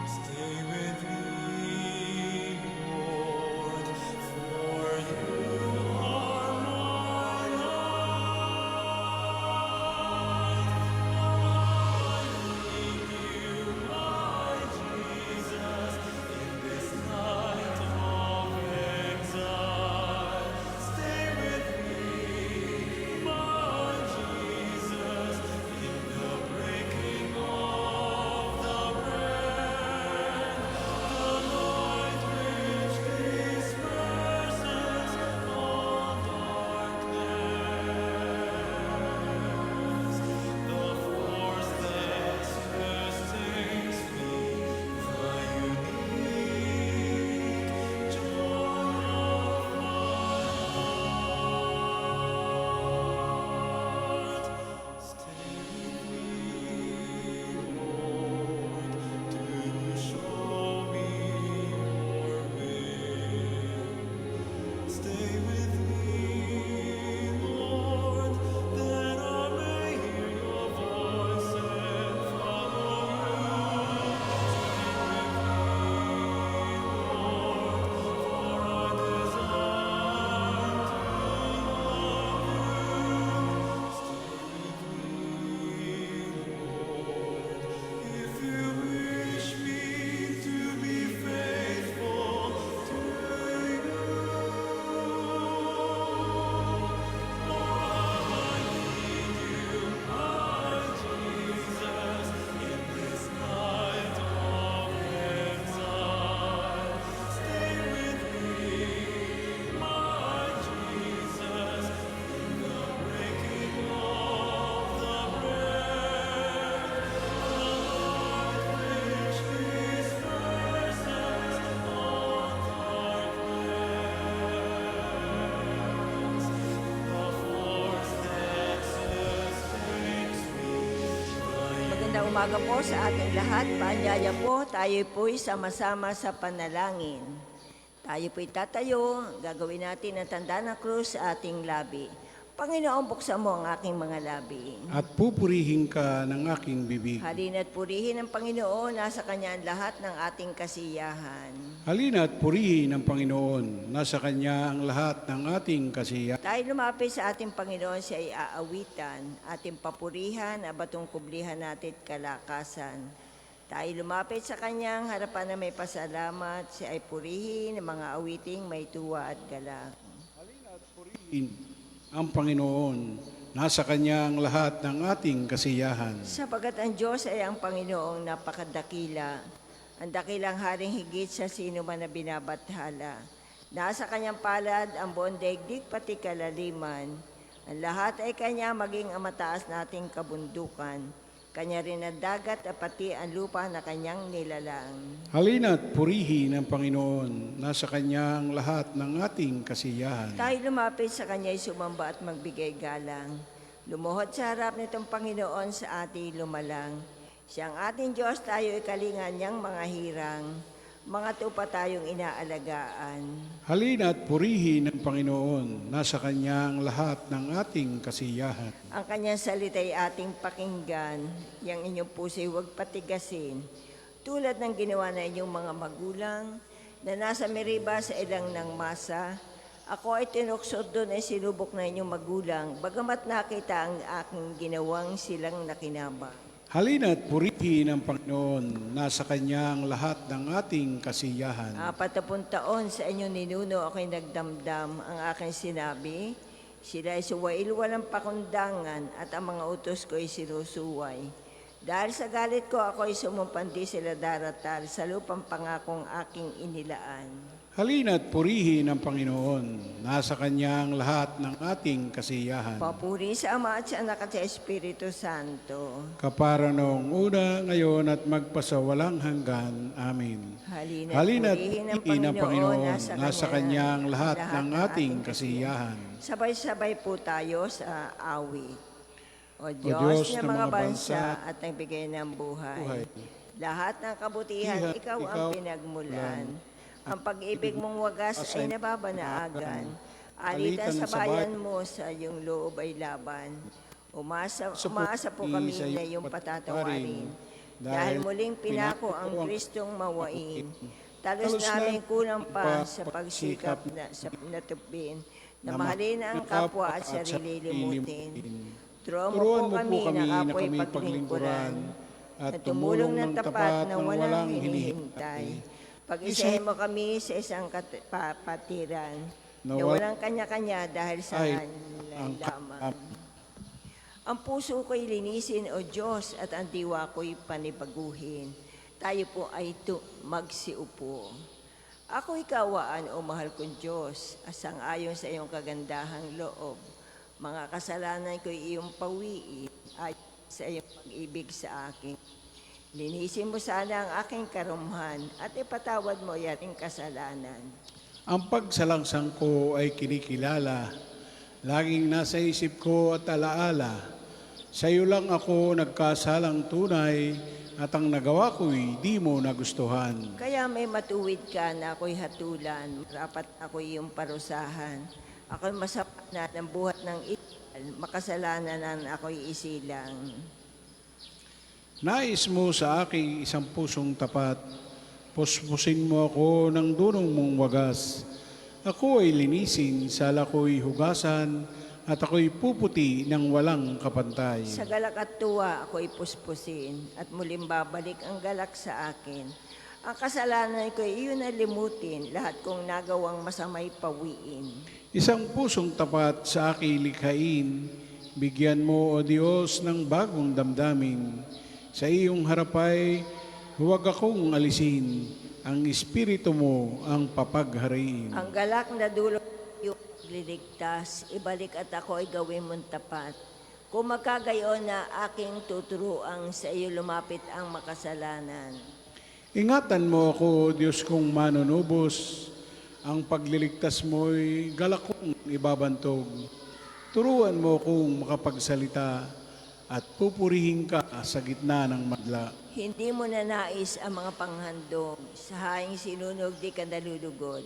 S6: Stay with me,
S7: umaga po sa ating lahat. Paanyaya po, tayo po'y sama-sama sa panalangin. Tayo po'y tatayo, gagawin natin ang tanda ng krus sa ating labi. Panginoon, buksan mo ang aking mga labi.
S8: At pupurihin ka ng aking bibig.
S7: Halina't purihin ng Panginoon, nasa Kanya ang lahat ng ating kasiyahan.
S8: Halina at purihin ng Panginoon. Nasa Kanya ang lahat ng ating kasiyahan.
S7: Tayo lumapit sa ating Panginoon, siya ay aawitan, ating papurihan, abatong kublihan natin at kalakasan. Tayo lumapit sa Kanyang harapan na may pasalamat, siya ay purihin ng mga awiting may tuwa at galak.
S8: Ang Panginoon, nasa Kanya ang lahat ng ating kasiyahan.
S7: Sapagat ang Diyos ay ang Panginoong napakadakila, ang dakilang haring higit sa sino man na binabathala. Nasa Kanyang palad ang buong daigdig pati kalaliman. Ang lahat ay Kanya maging ang mataas nating kabundukan. Kanya rin ang dagat at pati ang lupa na Kanyang nilalang.
S8: Halina at purihin ng Panginoon. Nasa Kanya ang lahat ng ating kasiyahan.
S7: Tayo lumapit sa Kanya'y sumamba at magbigay galang. Lumuhod sa harap nitong Panginoon sa ating lumalang. Siyang ating Diyos, tayo ikalingan niyang mga hirang. Mga tupa tayong inaalagaan.
S8: Halina at purihin ng Panginoon. Nasa Kanya ang lahat ng ating kasiyahan.
S7: Ang Kanyang salita ay ating pakinggan. Yang inyong puso'y huwag patigasin. Tulad ng ginawa na inyong mga magulang na nasa Meriba sa ilang ng masa, ako ay tinuksod doon ay sinubok na inyong magulang, bagamat nakita ang aking ginawang silang nakinabang.
S8: Halina at purihin ng Panginoon. Nasa Kanya ang lahat ng ating kasiyahan.
S7: 40 taon sa inyong ninuno ako'y nagdamdam. Ang aking sinabi, sila ay suwail walang pakundangan at ang mga utos ko ay sinusuway. Dahil sa galit ko ako'y sumumpandi sila daratal sa lupang pangakong aking inilaan.
S8: Halina at purihin ng Panginoon. Nasa Kanya ang lahat ng ating kasiyahan.
S7: Papuri sa Ama at sa Anak at sa Espiritu Santo.
S8: Kapara noong una, ngayon at magpasawalang hanggan. Amen.
S7: Halina at purihin ng Panginoon.
S8: Nasa Kanya ang lahat ng ating kasiyahan.
S7: Sabay-sabay po tayo sa awit. O
S8: Diyos
S7: Diyos ng mga bansa at nagbigay ng buhay. Lahat ng kabutihan, ikaw ang pinagmulan. Ang pag-ibig mong wagas ay nababanaagan. Alitan sa bayan mo sa iyong loob ay laban. Umaasa po kami na iyong patatawarin. Dahil muling pinako ang Kristong mawain. Talos namin kulang pa sa pagsikap na natupin. Na mahalin ang kapwa at sarili limutin. Turuan mo po kami na apoy paglingkuran. At tumulong ng tapat na walang hinihintay. Pag-isahin mo kami sa isang patiran na walang kanya-kanya dahil sa hanay lamang. Ang puso ko'y linisin, O Diyos, at ang diwa ko'y panibaguhin. Tayo po ay magsiupo. Ako'y kawaan, O mahal kong Diyos, asang-ayon sa iyong kagandahang loob. Mga kasalanan ko'y iyong pawiin ay sa iyong pag-ibig sa akin. Linisin mo sana ang aking karumhan at ipatawad mo yating kasalanan.
S8: Ang pagsalangsang ko ay kinikilala. Laging nasa isip ko at alaala. Sa iyo lang ako nagkasalang tunay at ang nagawa ko'y di mo nagustuhan.
S7: Kaya may matuwid ka na ako'y hatulan, rapat ako'y iyong parusahan. Ako'y masapat na ng buhat ng ital, makasalanan ako'y isilang.
S8: Nais mo sa aking isang pusong tapat, puspusin mo ako ng dunong mong wagas. Ako ay linisin, sala ko'y hugasan, at ako'y puputi ng walang kapantay.
S7: Sa galak at tuwa ako'y puspusin, at muling babalik ang galak sa akin. Ang kasalanan ko'y iyon na limutin, lahat kong nagawang masamay pawiin.
S8: Isang pusong tapat sa aking likhain, bigyan mo, O Diyos, ng bagong damdamin. Sa iyong harapay, huwag akong alisin. Ang Espiritu mo ang papaghariin.
S7: Ang galak na dulot iyong liligtas, ibalik at ako ay gawin mong tapat. Kung magkagayon na aking tuturuang sa iyo lumapit ang makasalanan.
S8: Ingatan mo ako, Diyos kong manunubos. Ang pagliligtas mo'y galak kong ibabantog. Turuan mo kong makapagsalita at pupurihin ka sa gitna ng madla.
S7: Hindi mo na nais ang mga panghandog, sa haing sinunog di ka nalulugod.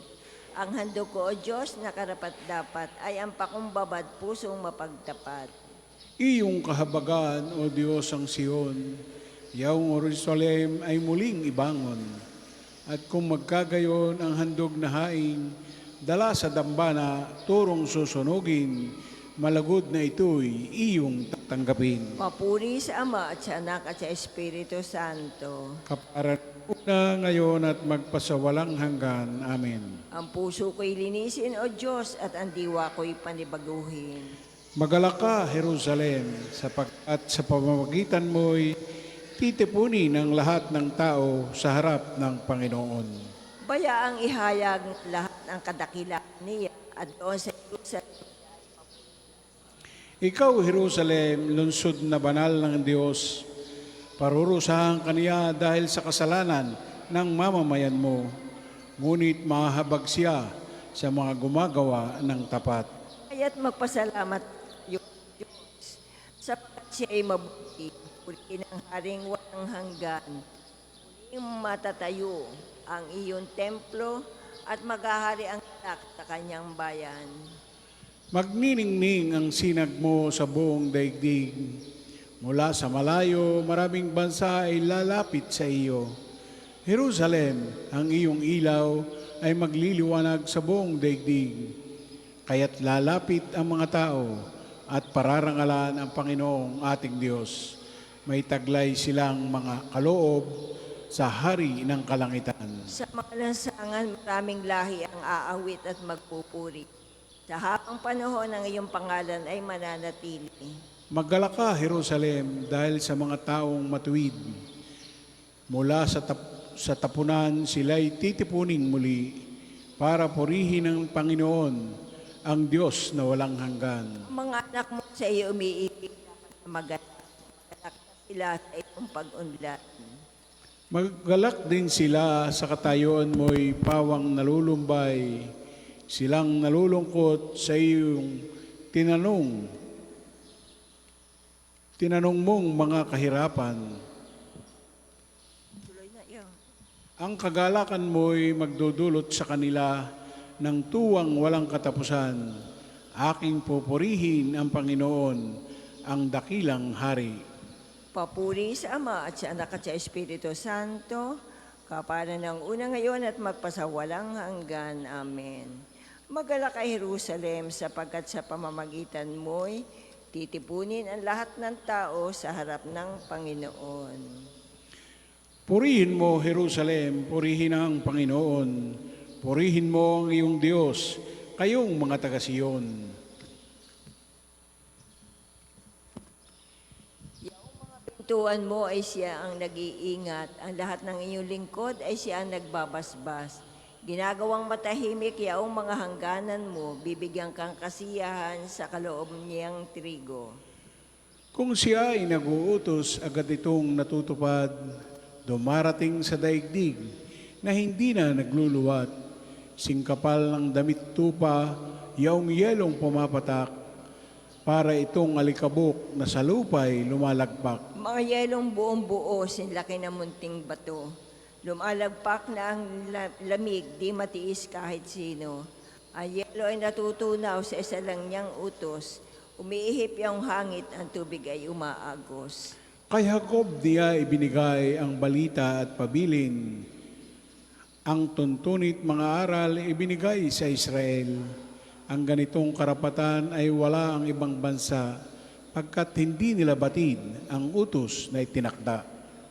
S7: Ang handog ko, O Diyos, na karapat-dapat ay ang pakumbabad pusong mapagtapat.
S8: Iyong kahabagan, O Diyos, ang Siyon, yaong Jerusalem ay muling ibangon. At kung magkagayon ang handog na haing, dala sa dambana, turong susunugin, malagod na ito'y iyong tatanggapin.
S7: Papuri sa Ama at sa Anak at sa Espiritu Santo.
S8: Kaparan una ngayon at magpasawalang hanggan. Amen.
S7: Ang puso ko'y linisin, O Diyos, at ang diwa ko'y panibaguhin.
S8: Magalak ka, Jerusalem, sapagkat sa pamamagitan mo'y titipunin ang lahat ng tao sa harap ng Panginoon.
S7: Bayaang ihayag lahat ng kadakilaan niya at doon sa Jerusalem.
S8: Ikaw, Jerusalem, lungsod na banal ng Diyos, parurusahan kaniya dahil sa kasalanan ng mamamayan mo, ngunit mahabag siya sa mga gumagawa ng tapat.
S7: Kaya't magpasalamat yung Diyos sapagkat siya ay mabuti. Purihin ang haring walang hanggan. Muling matatayo ang iyong templo at maghahari ang tatak sa kanyang bayan.
S8: Magniningning ang sinag mo sa buong daigdig. Mula sa malayo, maraming bansa ay lalapit sa iyo. Jerusalem, ang iyong ilaw ay magliliwanag sa buong daigdig. Kaya't lalapit ang mga tao at pararangalan ang Panginoong ating Diyos. May taglay silang mga kaloob sa hari ng kalangitan.
S7: Sa mga lansangan, maraming lahi ang aawit at magpupuri. Sa habang panahon ng iyong pangalan ay mananatili.
S8: Maggalak ka, Jerusalem, dahil sa mga taong matuwid. Mula sa tapunan, sila'y titipunin muli para purihin ng Panginoon, ang Diyos na walang hanggan.
S7: Ang mga anak mo sa iyo umiibig na maganda. Sila sa iyong pag-unlad.
S8: Maggalak din sila sa katayuan mo'y pawang nalulumbay. Silang nalulungkot sa iyong tinanong mong mga kahirapan. Ang kagalakan mo'y magdudulot sa kanila ng tuwang walang katapusan. Aking pupurihin ang Panginoon, ang dakilang hari.
S7: Papuri sa Ama at sa Anak at sa Espiritu Santo, kapara ng una ngayon at magpasawalang hanggan. Amen. Magalak ka, Jerusalem, sapagkat sa pamamagitan mo'y titipunin ang lahat ng tao sa harap ng Panginoon.
S8: Purihin mo, Jerusalem, purihin ang Panginoon. Purihin mo ang iyong Diyos, kayong mga taga-Siyon.
S7: Pintuan mo ay siya ang nag-iingat. Ang lahat ng iyong lingkod ay siya ang nagbabasbas. Ginagawang matahimik yaong mga hangganan mo, bibigyan kang kasiyahan sa kaloob niyang trigo.
S8: Kung siya ay nag-uutos, agad itong natutupad, dumarating sa daigdig na hindi na nagluluwat. Singkapal ng damit tupa, yaong yelong pumapatak, para itong alikabok na sa lupa'y lumalagpak.
S7: Mga yelong buong buo, sinlaki ng munting bato. Lumalagpak na ang lamig, di matiis kahit sino. Ang yelo ay natutunaw sa isa lang niyang utos. Umiihip yung hangit, ang tubig ay umaagos.
S8: Kay Jacob niya ibinigay ang balita at pabilin. Ang tuntunit mga aral ibinigay sa Israel. Ang ganitong karapatan ay wala ang ibang bansa, pagkat hindi nila batid ang utos na itinakda.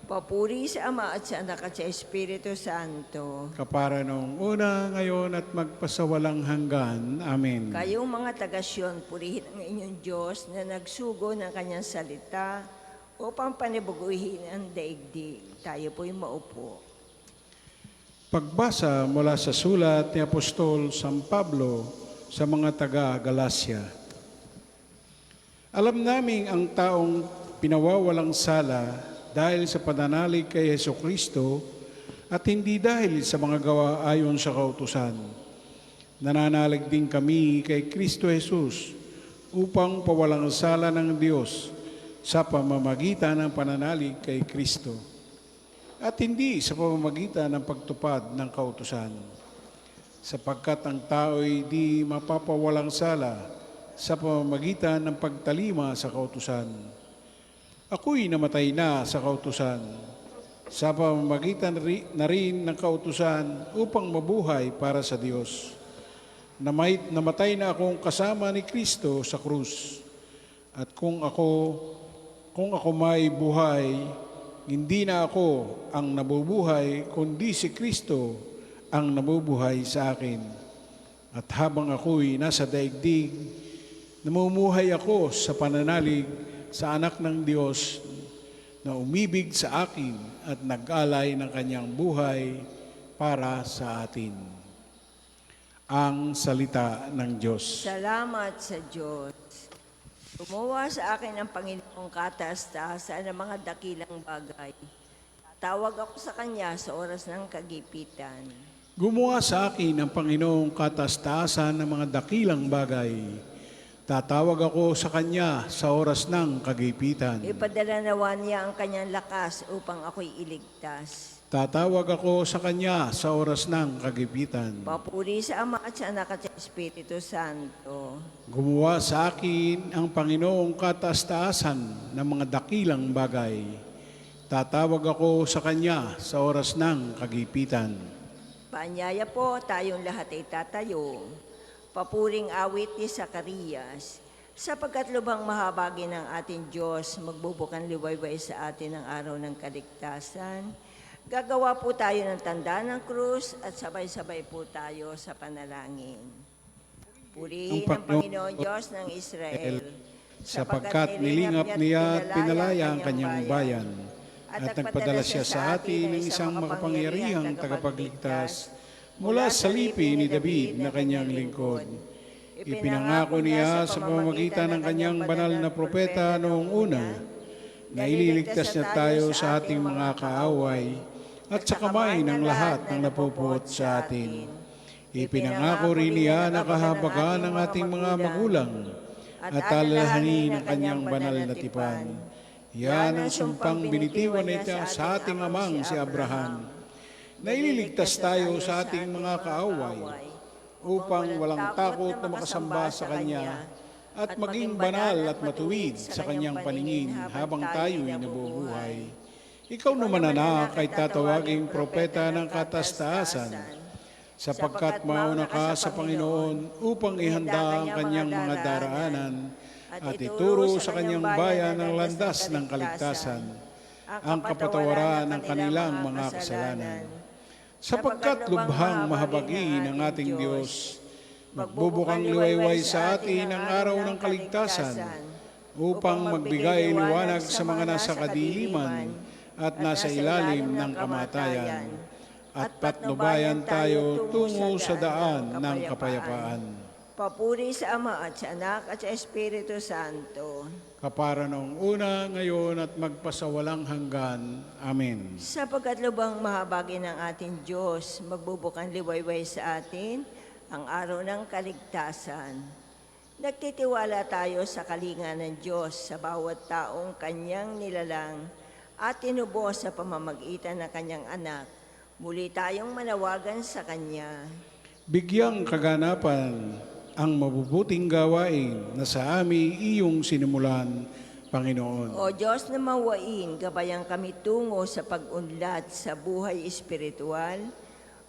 S7: Papuri sa Ama at sa Anak at sa Espiritu Santo.
S8: Kapara noong una, ngayon at magpasawalang hanggan. Amen.
S7: Kayong mga taga-Syon, purihin ang inyong Diyos na nagsugo ng kanyang salita upang panibuguhin ang daigdig. Tayo po'y maupo.
S8: Pagbasa mula sa sulat ni Apostol San Pablo sa mga taga-Galacia. Alam naming ang taong pinawawalang sala dahil sa pananalig kay Jesucristo at hindi dahil sa mga gawa ayon sa kautusan. Nananalig din kami kay Kristo Jesus upang pawalang sala ng Diyos sa pamamagitan ng pananalig kay Kristo at hindi sa pamamagitan ng pagtupad ng kautusan. Sapagkat ang tao'y di mapapawalang sala sa pamamagitan ng pagtalima sa kautusan. Ako'y namatay na sa kautusan, sa pamamagitan na rin ng kautusan upang mabuhay para sa Diyos. Namatay na akong kasama ni Kristo sa krus. At kung ako may buhay, hindi na ako ang nabubuhay, kundi si Kristo ang nabubuhay sa akin. At habang ako'y nasa daigdig, namumuhay ako sa pananalig sa anak ng Diyos na umibig sa akin at nag-alay ng kanyang buhay para sa atin. Ang salita ng Diyos.
S7: Salamat sa Diyos. Gumawa sa akin ang Panginoong kataas-taasan ng mga dakilang bagay. Tawag ako sa Kanya sa oras ng kagipitan.
S8: Gumawa sa akin ang Panginoong kataas-taasan ng mga dakilang bagay. Tatawag ako sa Kanya sa oras ng kagipitan.
S7: Ipadala nawa niya ang Kanyang lakas upang ako'y iligtas.
S8: Tatawag ako sa Kanya sa oras ng kagipitan.
S7: Papuri sa Ama at sa Anak at sa Espiritu Santo.
S8: Gumawa sa akin ang Panginoong kataas-taasan ng mga dakilang bagay. Tatawag ako sa Kanya sa oras ng kagipitan.
S7: Paanyaya po, tayong lahat ay tatayo. Papuring awit ni Zacarias. Sapagkat lubhang mahabagi ng ating Diyos, magbubukan liwayway sa atin ang araw ng kaligtasan. Gagawa po tayo ng tanda ng krus at sabay-sabay po tayo sa panalangin. Purihin ang Panginoon Diyos ng Israel,
S8: sapagkat nilingap niya at pinalaya ang kanyang bayan, at nagpadala siya sa atin ng isang makapangyarihang tagapagligtas mula sa lipi ni David na kanyang lingkod. Ipinangako niya sa pamamagitan ng kanyang banal na propeta noong una na ililigtas niya tayo sa ating mga kaaway at sa kamay ng lahat ng napupuot sa atin. Ipinangako rin niya na kahabagan ng ating mga magulang at alalahanin ang kanyang banal na tipan. Yan ang sumpang binitiwan niya sa ating amang si Abraham, na ililigtas tayo sa ating mga kaaway upang walang takot na makasamba sa Kanya at maging banal at matuwid sa Kanyang paningin habang tayo'y nabubuhay. Ikaw naman, anak, ay tatawaging propeta ng kataas-taasan, sapagkat mauna ka sa Panginoon upang ihanda ang Kanyang mga daraanan at ituro sa Kanyang bayan ang landas ng kaligtasan, ang kapatawaran ng kanilang mga kasalanan. Sapagkat lubhang mahabagi ng ating Diyos, magbubukang liwayway sa atin ang araw ng kaligtasan upang magbigay liwanag sa mga nasa kadiliman at nasa ilalim ng kamatayan, at patnubayan tayo tungo sa daan ng kapayapaan.
S7: Papuri sa Ama at sa Anak at sa Espiritu Santo.
S8: Kapara noong una, ngayon at magpasawalang hanggan. Amen.
S7: Sapagkat lubhang mahabagi ng ating Diyos, magbubukan liwayway sa atin ang araw ng kaligtasan. Nagtitiwala tayo sa kalinga ng Diyos sa bawat taong Kanyang nilalang at tinubos sa pamamagitan ng Kanyang anak. Muli tayong manawagan sa Kanya.
S8: Bigyang kaganapan ang mabubuting gawain na sa amin iyong sinimulan, Panginoon.
S7: O Diyos na mawain, gabayan kami tungo sa pag-unlad sa buhay espiritual.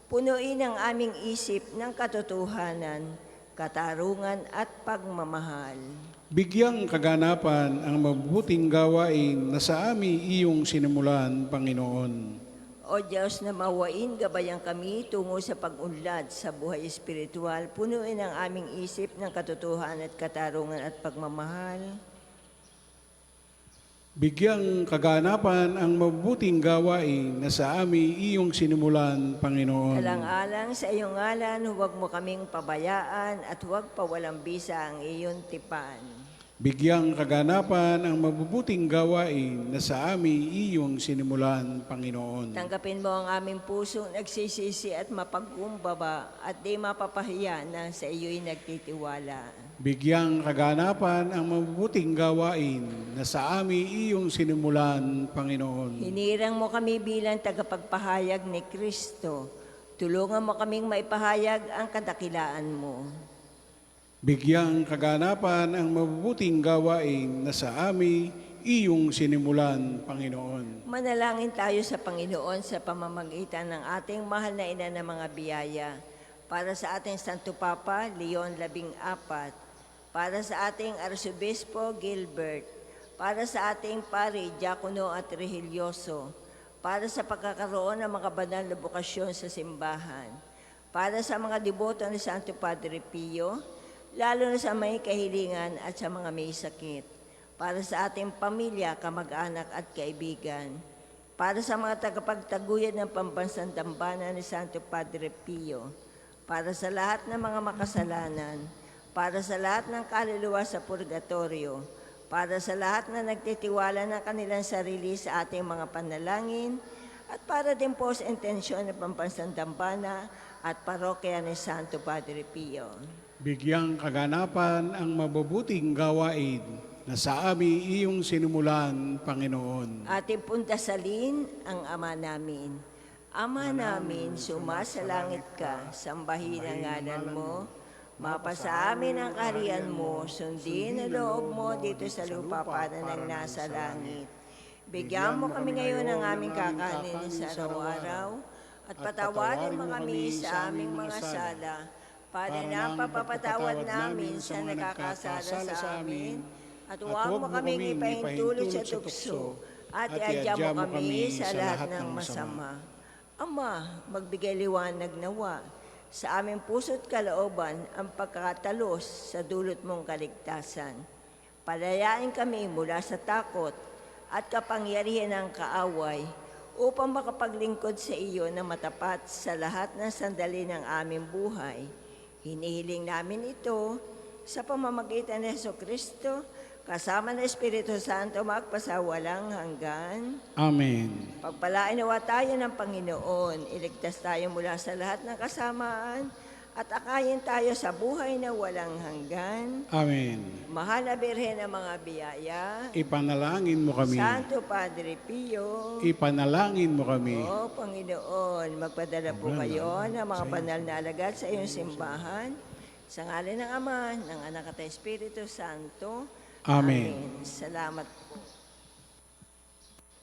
S7: Punuin ang aming isip ng katotohanan, katarungan at pagmamahal.
S8: Bigyang kaganapan ang mabubuting gawain na sa amin iyong sinimulan, Panginoon.
S7: O Diyos na mawain, gabayan kami tungo sa pag-unlad sa buhay espiritual. Punuin ang aming isip ng katotohanan at katarungan at pagmamahal.
S8: Bigyang kaganapan ang mabubuting gawain na sa amin iyong sinimulan, Panginoon.
S7: Alang-alang sa iyong ngalan, huwag mo kaming pabayaan at huwag pawalang bisa ang iyong tipan.
S8: Bigyang kaganapan ang mabubuting gawain na sa amin iyong sinimulan, Panginoon.
S7: Tanggapin mo ang aming pusong nagsisisi at mapagkumbaba at di mapapahiya na sa iyo'y nagtitiwala.
S8: Bigyang kaganapan ang mabubuting gawain na sa amin iyong sinimulan, Panginoon.
S7: Hinirang mo kami bilang tagapagpahayag ni Kristo. Tulungan mo kaming maipahayag ang kadakilaan mo.
S8: Bigyang kaganapan ang mabubuting gawain na sa amin iyong sinimulan, Panginoon.
S7: Manalangin tayo sa Panginoon sa pamamagitan ng ating mahal na ina ng mga biyaya. Para sa ating Santo Papa, Leon 14. Para sa ating Arsobispo Gilbert. Para sa ating Pari, Diakono at Religyoso. Para sa pagkakaroon ng mga banal na bukasyon sa simbahan. Para sa mga deboto ni Santo Padre Pio, lalo na sa may kahilingan at sa mga may sakit. Para sa ating pamilya, kamag-anak at kaibigan. Para sa mga tagapagtaguyod ng pambansang dambana ni Santo Padre Pio. Para sa lahat ng mga makasalanan. Para sa lahat ng kaluluwa sa purgatorio. Para sa lahat na nagtitiwala ng kanilang sarili sa ating mga panalangin. At para din po sa intensyon ng pambansang dambana at parokya ni Santo Padre Pio.
S8: Bigyang kaganapan ang mabubuting gawain na sa amin iyong sinimulan, Panginoon.
S7: Ating pundasalin ang Ama namin. Ama namin, sumasalangit ka, sambahin ang ngalan mo. Mapasa amin ang kaharian mo, sundin ang loob mo dito sa lupa para nang nasa langit. Bigyan mo kami ngayon ng aming kakanin sa araw-araw at patawarin mo kami sa aming mga sala para na papapatawad namin sa nakakasala sa amin at huwag mo kaming ipahintulot sa tukso at iadya mo kami sa lahat ng masama. Ama, magbigay liwanag nawa sa aming puso't kalooban ang pagkakatalos sa dulot mong kaligtasan. Palayain kami mula sa takot at kapangyarihan ng kaaway upang makapaglingkod sa iyo na matapat sa lahat ng sandali ng aming buhay. Hinihiling namin ito sa pamamagitan ni Jesucristo, kasama ng Espiritu Santo magpasawalang hanggan.
S8: Amen.
S7: Pagpalain nawa tayo ng Panginoon, iligtas tayo mula sa lahat ng kasamaan at akayin tayo sa buhay na walang hanggan.
S8: Amen.
S7: Mahal na Birhen ng mga biyaya,
S8: Ipanalangin mo kami.
S7: Santo Padre Pio,
S8: Ipanalangin mo kami.
S7: O Panginoon, magpadala po kayo ng mga banal na alagad sa iyong simbahan. Sa ngalan ng Ama, ng Anak at ng Espiritu Santo.
S8: Amen.
S7: Salamat po.